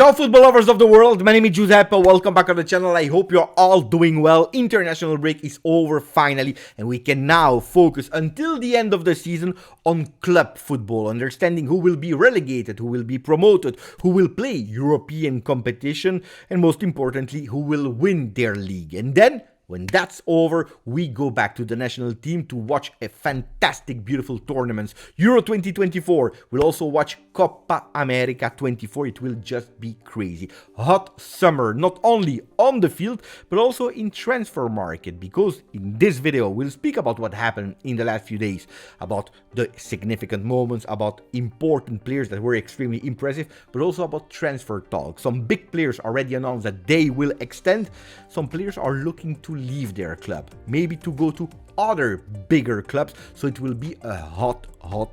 Ciao football lovers of the world, my name is Giuseppe, welcome back on the channel. I hope you're all doing well. International break is over finally and we can now focus until the end of the season on club football, understanding who will be relegated, who will be promoted, who will play European competition, and most importantly, who will win their league. And then when that's over, we go back to the national team to watch a fantastic, beautiful tournaments. Euro 2024. We'll also watch Copa America 24. It will just be crazy. Hot summer, not only on the field, but also in transfer market. Because in this video, we'll speak about what happened in the last few days. About the significant moments, about important players that were extremely impressive, but also about transfer talk. Some big players already announced that they will extend. Some players are looking to leave their club, maybe to go to other bigger clubs. So it will be a hot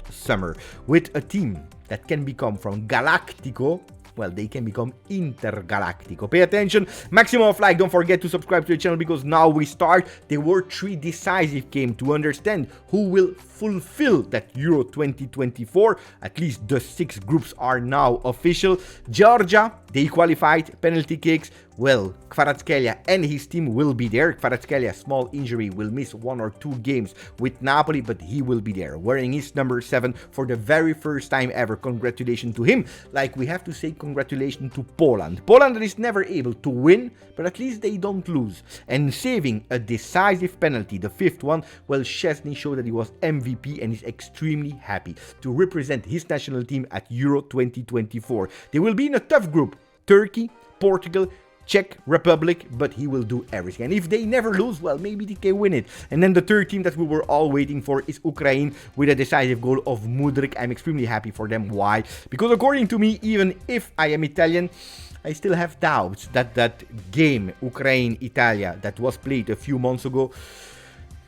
summer with a team that can become from Galactico. Well, they can become Intergalactico. Pay attention, maximum of like, don't forget to subscribe to the channel because now we start. There were 3 decisive games to understand who will fulfill that Euro 2024. At least the 6 groups are now official. Georgia, they qualified, penalty kicks. Well, Kvaratskhelia and his team will be there. Kvaratskhelia, small injury, will miss 1 or 2 games with Napoli, but he will be there, wearing his number 7 for the very first time ever. Congratulations to him. Like, we have to say congratulations to Poland. Poland is never able to win, but at least they don't lose. And saving a decisive penalty, the 5th one, well, Szczesny showed that he was MVP and is extremely happy to represent his national team at Euro 2024. They will be in a tough group. Turkey, Portugal, Czech Republic, but he will do everything. And if they never lose, well, maybe they can win it. And then the third team that we were all waiting for is Ukraine with a decisive goal of Mudryk. I'm extremely happy for them. Why? Because according to me, even if I am Italian, I still have doubts that that game, Ukraine-Italia, that was played a few months ago,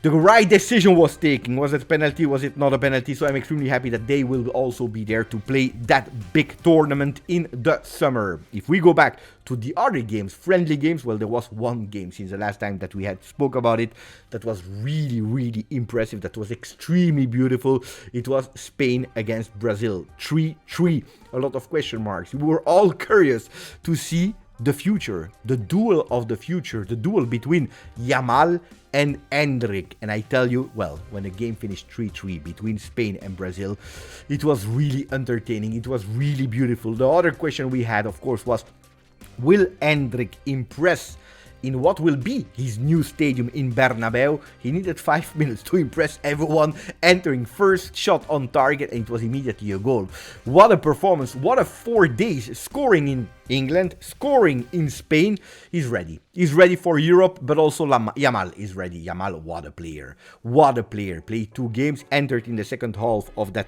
the right decision was taken. Was it a penalty? Was it not a penalty? So I'm extremely happy that they will also be there to play that big tournament in the summer. If we go back to the other games, friendly games, well, there was one game since the last time that we had spoke about it that was really impressive, that was extremely beautiful. It was Spain against Brazil, 3-3. A lot of question marks. We were all curious to see the future, the duel of the future, the duel between Yamal and Endrick. And I tell you, well, when the game finished 3-3 between Spain and Brazil, it was really entertaining. It was really beautiful. The other question we had, of course, was, will Endrick impress in what will be his new stadium in Bernabeu? He needed 5 minutes to impress everyone, entering first shot on target, and it was immediately a goal. What a performance, what a 4 days, scoring in England, scoring in Spain. He's ready. He's ready for Europe, but also Yamal is ready. Yamal, what a player. What a player. Played 2 games, entered in the second half of that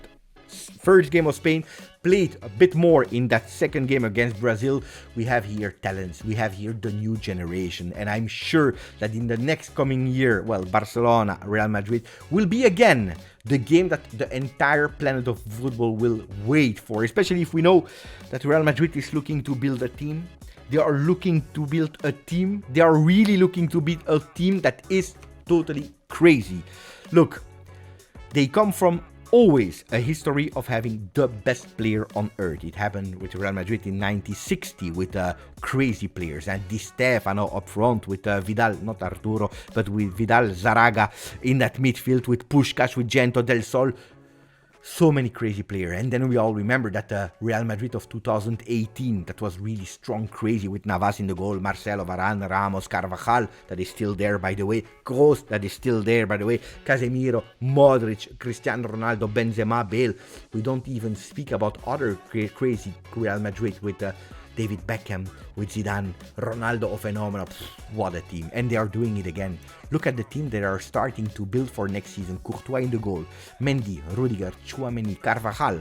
first game of Spain, played a bit more in that second game against Brazil. We have here talents, we have here the new generation, and I'm sure that in the next coming year, well, Barcelona, Real Madrid will be again the game that the entire planet of football will wait for, especially if we know that Real Madrid is looking to build a team. They are looking to build a team. They are really looking to build a team that is totally crazy. Look, they come from always a history of having the best player on earth. It happened with Real Madrid in 1960 with crazy players, and Di Stefano up front with Vidal, not Arturo, but with Vidal, Zaraga in that midfield with Puskás, with Gento, Del Sol. So many crazy players. And then we all remember that Real Madrid of 2018, that was really strong, crazy, with Navas in the goal, Marcelo, Varane, Ramos, Carvajal, that is still there, by the way, Kroos, that is still there, by the way, Casemiro, Modric, Cristiano Ronaldo, Benzema, Bale. We don't even speak about other crazy Real Madrid with David Beckham, with Zidane, Ronaldo, phenomenal. What a team. And they are doing it again. Look at the team they are starting to build for next season. Courtois in the goal, Mendy, Rudiger, Tchouaméni, Carvajal,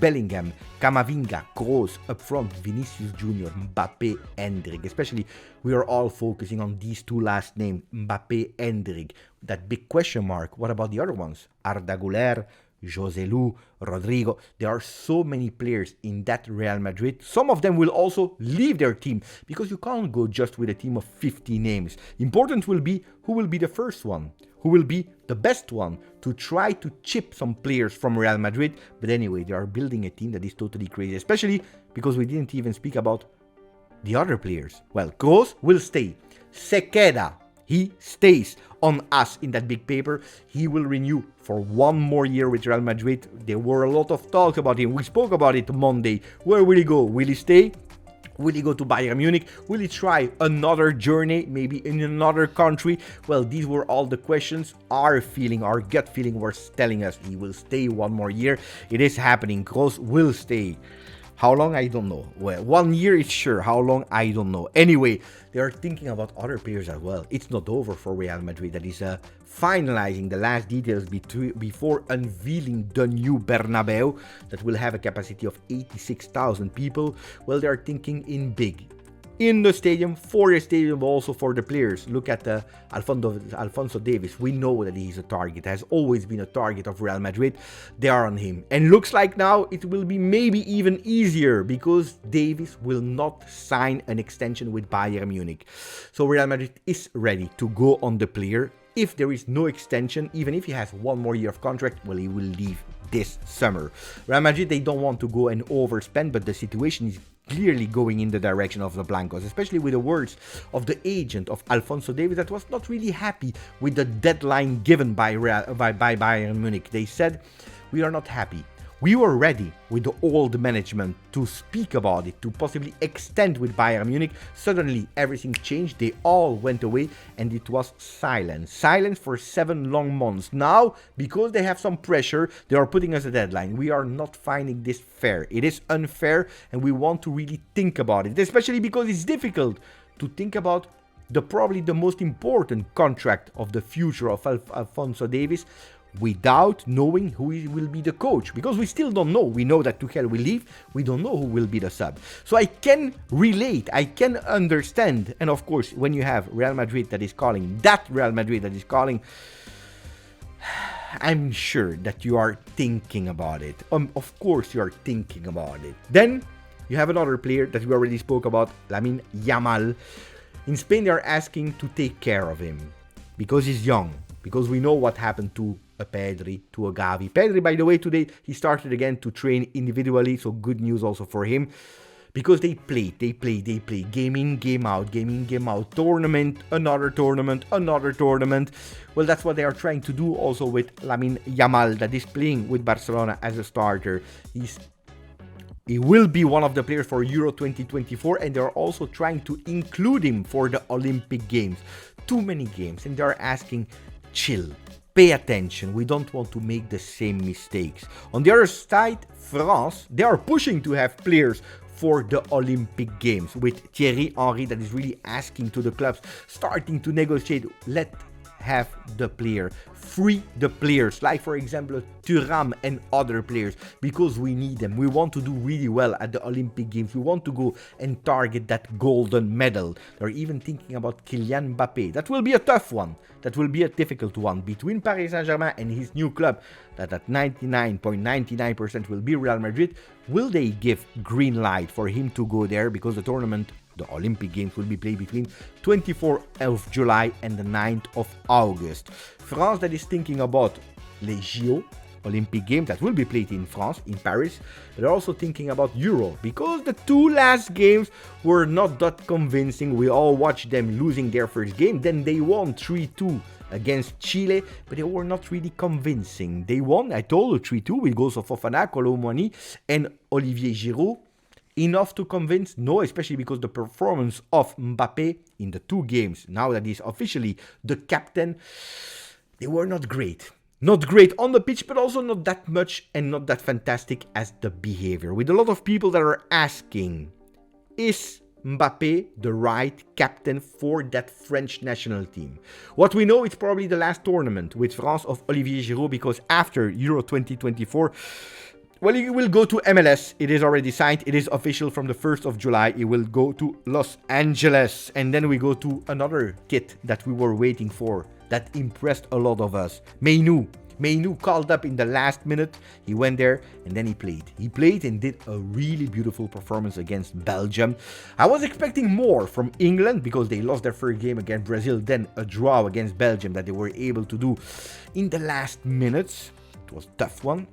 Bellingham, Camavinga, Kroos up front, Vinicius Jr., Mbappé, Endrick. Especially, we are all focusing on these 2 last names, Mbappé, Endrick. That big question mark. What about the other ones? Arda Güler, Joselu, Rodrigo. There are so many players in that Real Madrid. Some of them will also leave their team because you can't go just with a team of 50 names. Important will be who will be the first one, who will be the best one to try to chip some players from Real Madrid. But anyway, they are building a team that is totally crazy, especially because we didn't even speak about the other players? Well, Kroos will stay. Sequeira, he stays on us in that big paper. He will renew for 1 more year with Real Madrid. There were a lot of talk about him. We spoke about it Monday. Where will he go? Will he stay? Will he go to Bayern Munich? Will he try another journey, maybe in another country? Well, these were all the questions. Our gut feeling was telling us he will stay 1 more year. It is happening. Kroos will stay. How long? I don't know. Well, 1 year is sure. How long? I don't know. Anyway, they are thinking about other players as well. It's not over for Real Madrid. That is finalizing the last details before unveiling the new Bernabeu that will have a capacity of 86,000 people. Well, they are thinking in big. In the stadium, for the stadium, but also for the players. Look at Alphonso Davies. We know that he's a target, has always been a target of Real Madrid. They are on him. And looks like now it will be maybe even easier because Davies will not sign an extension with Bayern Munich. So Real Madrid is ready to go on the player. If there is no extension, even if he has 1 more year of contract, well, he will leave this summer. Real Madrid, they don't want to go and overspend, but the situation is clearly going in the direction of the Blancos, especially with the words of the agent of Alphonso Davies that was not really happy with the deadline given by Bayern Munich. They said, we are not happy. We were ready with the old management to speak about it, to possibly extend with Bayern Munich. Suddenly everything changed, they all went away and it was silence. Silence for 7 long months. Now, because they have some pressure, they are putting us a deadline. We are not finding this fair. It is unfair and we want to really think about it, especially because it's difficult to think about probably the most important contract of the future of Alphonso Davies without knowing who will be the coach, because we still don't know. We know that Tuchel will leave, we don't know who will be the sub. So I can relate, I can understand, and of course when you have Real Madrid that is calling, I'm sure that you are thinking about it. Of course you are thinking about it. Then you have another player that we already spoke about, Lamine Yamal. In Spain they are asking to take care of him because he's young, because we know what happened to a Pedri, to a Gavi. Pedri, by the way, today he started again to train individually, so good news also for him. Because they play, game in, game out, tournament, another tournament. Well, that's what they are trying to do also with Lamine Yamal, that is playing with Barcelona as a starter. He will be one of the players for Euro 2024, and they're also trying to include him for the Olympic Games. Too many games, and they're asking, chill. Pay attention, we don't want to make the same mistakes. On the other side, France, they are pushing to have players for the Olympic Games with Thierry Henry that is really asking to the clubs, starting to negotiate, let have the player, free the players, like for example Thuram and other players, because we need them. We want to do really well at the Olympic Games. We want to go and target that golden medal. They're even thinking about Kylian Mbappe. That will be a tough one. That will be a difficult one between Paris Saint-Germain and his new club that at 99.99% will be Real Madrid. Will they give green light for him to go there? Because the tournament, the Olympic Games, will be played between 24th of July and the 9th of August. France that is thinking about les JO, Olympic Games that will be played in France, in Paris. They're also thinking about Euro, because the 2 last games were not that convincing. We all watched them losing their first game, then they won 3-2 against Chile, but they were not really convincing. They won, I told you, 3-2 with goals of Fofana, Kolo Muani and Olivier Giroud. Enough to convince? No, especially because the performance of Mbappe in the 2 games, now that he's officially the captain, they were not great. Not great on the pitch, but also not that much and not that fantastic as the behavior. With a lot of people that are asking, is Mbappe the right captain for that French national team? What we know, it's probably the last tournament with France of Olivier Giroud, because after Euro 2024, well, he will go to MLS. It is already signed. It is official from the 1st of July. He will go to Los Angeles. And then we go to another kid that we were waiting for, that impressed a lot of us. Mainoo. Mainoo called up in the last minute. He went there and then he played. He played and did a really beautiful performance against Belgium. I was expecting more from England because they lost their first game against Brazil, then a draw against Belgium that they were able to do in the last minutes. It was a tough one.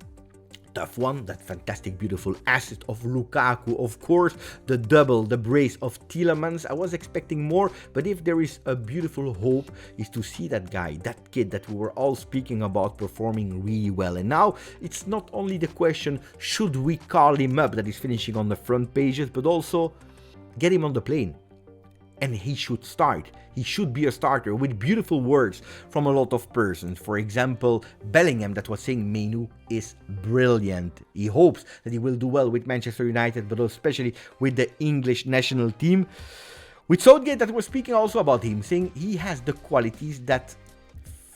tough one, that fantastic, beautiful assist of Lukaku, of course, the double, the brace of Tielemans. I was expecting more, but if there is a beautiful hope, is to see that guy, that kid that we were all speaking about performing really well. And now it's not only the question, should we call him up, that is finishing on the front pages, but also get him on the plane. And he should start. He should be a starter, with beautiful words from a lot of persons. For example, Bellingham, that was saying Mainoo is brilliant. He hopes that he will do well with Manchester United, but especially with the English national team. With Southgate, that was speaking also about him, saying he has the qualities, that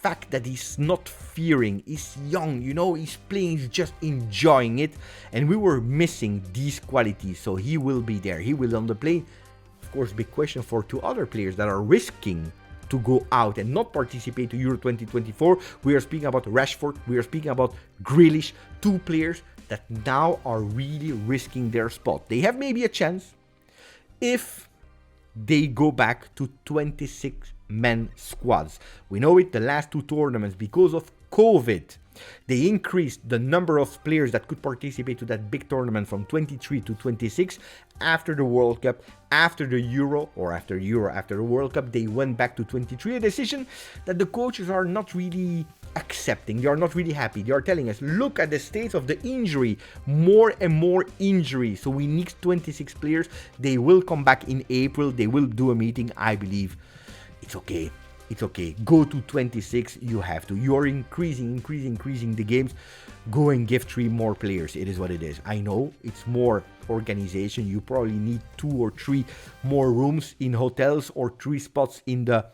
fact that he's not fearing, he's young, you know, he's playing, he's just enjoying it. And we were missing these qualities, so he will be there. He will on the plane. Of course, big question for two other players that are risking to go out and not participate to Euro 2024. We are speaking about Rashford, we are speaking about Grealish, two players that now are really risking their spot. They have maybe a chance if they go back to 26-man squads. We know it, the last two tournaments, because of COVID, they increased the number of players that could participate to that big tournament from 23 to 26. After the World Cup, after the Euro, after the World Cup, they went back to 23. A decision that the coaches are not really accepting. They are not really happy. They are telling us, look at the state of the injury. More and more injuries. So we need 26 players. They will come back in April. They will do a meeting. I believe it's okay. It's okay. Go to 26. You have to. You are increasing the games. Go and give 3 more players. It is what it is. I know it's more organization. You probably need 2 or 3 more rooms in hotels, or 3 spots in the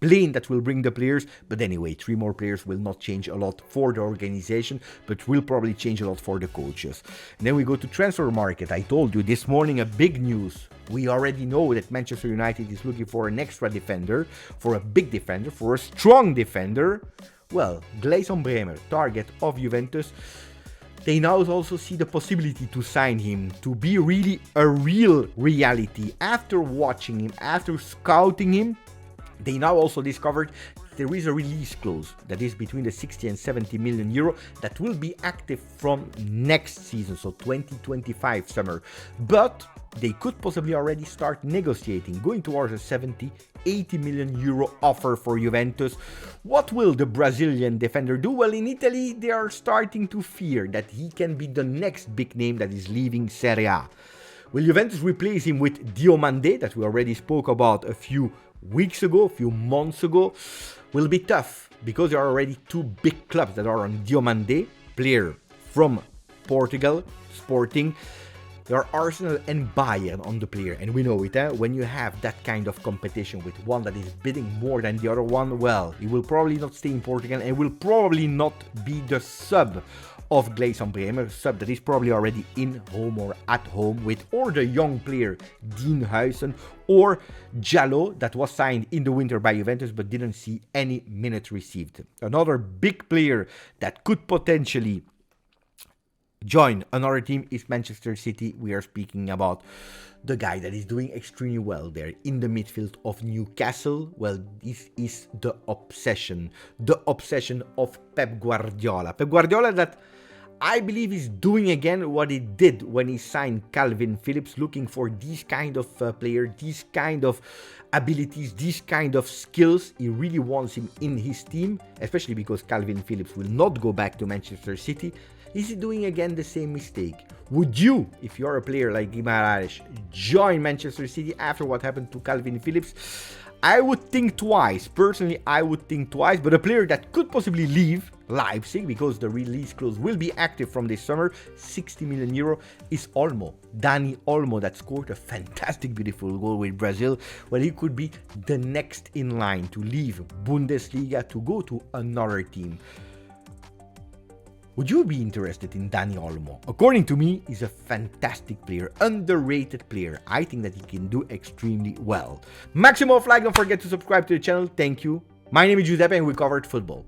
plane that will bring the players. But anyway, 3 more players will not change a lot for the organization, but will probably change a lot for the coaches. And then we go to transfer market. I told you this morning a big news. We already know that Manchester United is looking for an extra defender, for a big defender, for a strong defender. Well, Gleison Bremer, target of Juventus. They now also see the possibility to sign him, to be really a real reality. After watching him, after scouting him, they now also discovered there is a release clause that is between the 60 and 70 million euro that will be active from next season, so 2025 summer. But they could possibly already start negotiating, going towards a 70, 80 million euro offer for Juventus. What will the Brazilian defender do? Well, in Italy, they are starting to fear that he can be the next big name that is leaving Serie A. Will Juventus replace him with Diomande, that we already spoke about a few weeks ago, a few months ago? Will be tough, because there are already 2 big clubs that are on Diomande, player from Portugal, Sporting. There are Arsenal and Bayern on the player, and we know it, when you have that kind of competition with one that is bidding more than the other one, well, he will probably not stay in Portugal and will probably not be the sub of Gleison Bremer, sub that is probably already in home or at home with, or the young player Dean Huijsen, or Giallo, that was signed in the winter by Juventus but didn't see any minutes received. Another big player that could potentially join another team is Manchester City. We are speaking about the guy that is doing extremely well there in the midfield of Newcastle. Well, this is the obsession of Pep Guardiola. Pep Guardiola, that I believe is doing again what he did when he signed Calvin Phillips, looking for these kind of player, these kind of abilities, these kind of skills. He really wants him in his team, especially because Calvin Phillips will not go back to Manchester City. Is he doing again the same mistake? Would you, if you're a player like Guimaraes, join Manchester City after what happened to Calvin Phillips? I would think twice. Personally, I would think twice. But a player that could possibly leave Leipzig, because the release clause will be active from this summer, 60 million euro, is Olmo. Dani Olmo, that scored a fantastic, beautiful goal with Brazil. Well, he could be the next in line to leave Bundesliga to go to another team. Would you be interested in Dani Olmo? According to me, he's a fantastic player, underrated player. I think that he can do extremely well. Maximum of like, don't forget to subscribe to the channel. Thank you. My name is Giuseppe and we covered football.